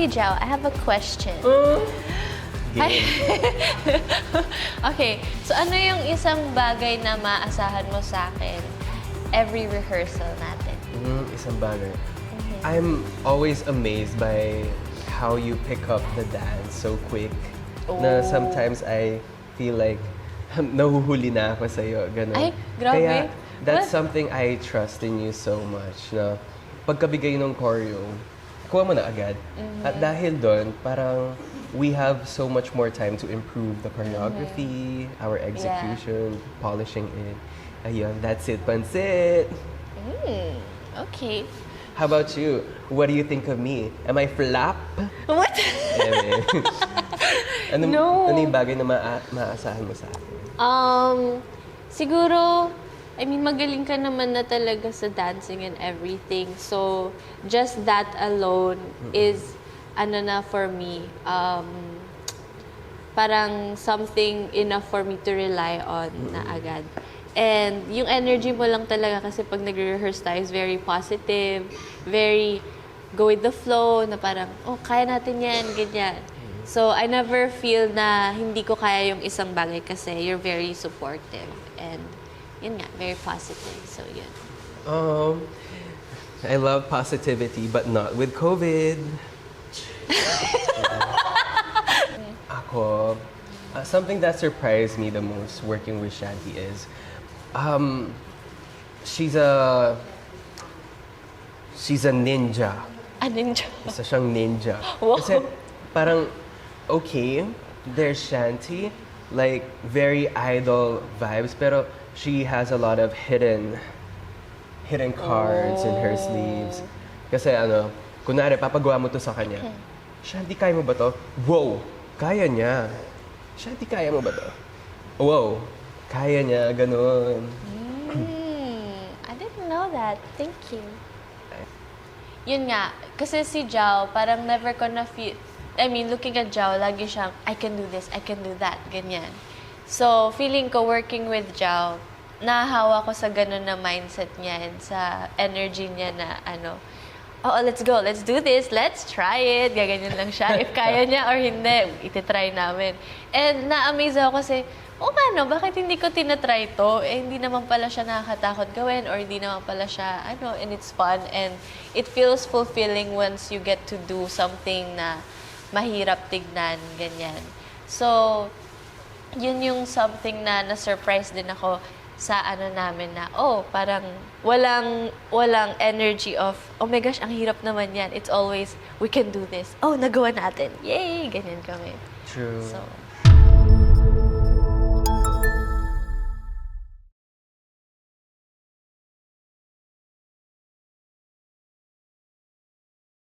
Okay, Jao, I have a question. Game. Okay, so ano yung isang bagay na maasahan mo sa akin every rehearsal natin? Isang bagay. I'm always amazed by how you pick up the dance so quick. Na sometimes I feel like nahuhuli na ako sa'yo. Ganun. Ay, grabe. Kaya that's What? something I trust in you so much. Na pagkabigay ng choreo, kuha mo na agad. At dahil doon, parang we have so much more time to improve the choreography, our execution, polishing it. Ayun, that's it, Pansit. Okay. How about you? What do you think of me? Am I flap? What? Eme. ano, No. ano yung bagay na maasahan mo sa akin? Siguro, I mean, magaling ka naman na talaga sa dancing and everything. So, just that alone is, ano na for me, parang something enough for me to rely on na agad. And yung energy mo lang talaga kasi pag nagre-rehearse tayo is very positive, very go with the flow, na parang, oh, kaya natin yan, ganyan. So, I never feel na hindi ko kaya yung isang bagay kasi you're very supportive. And yun nga, very positive. So, yun. I love positivity, but not with COVID. Ako, something that surprised me the most working with Shanti is, she's a ninja. Ano yun? Isa siyang ninja. Wow. Kasi parang, okay, there's Shanti, like very idol vibes, pero she has a lot of hidden cards in her sleeves. Kasi ano, kunwari, papagawa mo to sa kanya. Shanti, kaya mo ba to? Wow, kaya niya. Shanti, kaya mo ba to? Wow, kaya niya, ganun. I didn't know that. Thank you. Yun nga, kasi si Jao, parang never ko na feel, I mean, looking at Jao, lagi siyang, I can do this, I can do that, ganyan. So, feeling ko working with Jao, nahahawa ko sa ganun na mindset niya and sa energy niya na, ano, oh, let's go, let's do this, let's try it. Gaganyan lang siya. If kaya niya or hindi, ititry namin. And na-amaze ako kasi, ano, bakit hindi ko tinatry to? Eh, hindi naman pala siya nakakatakot gawin or hindi naman pala siya, ano, and it's fun. And it feels fulfilling once you get to do something na mahirap tignan, ganyan. So, yun yung something na na-surprise din ako sa ano namin na, oh, parang walang energy of, oh my gosh, ang hirap naman yan. It's always, we can do this. Oh, nagawa natin. Yay! Ganyan kami. True. So,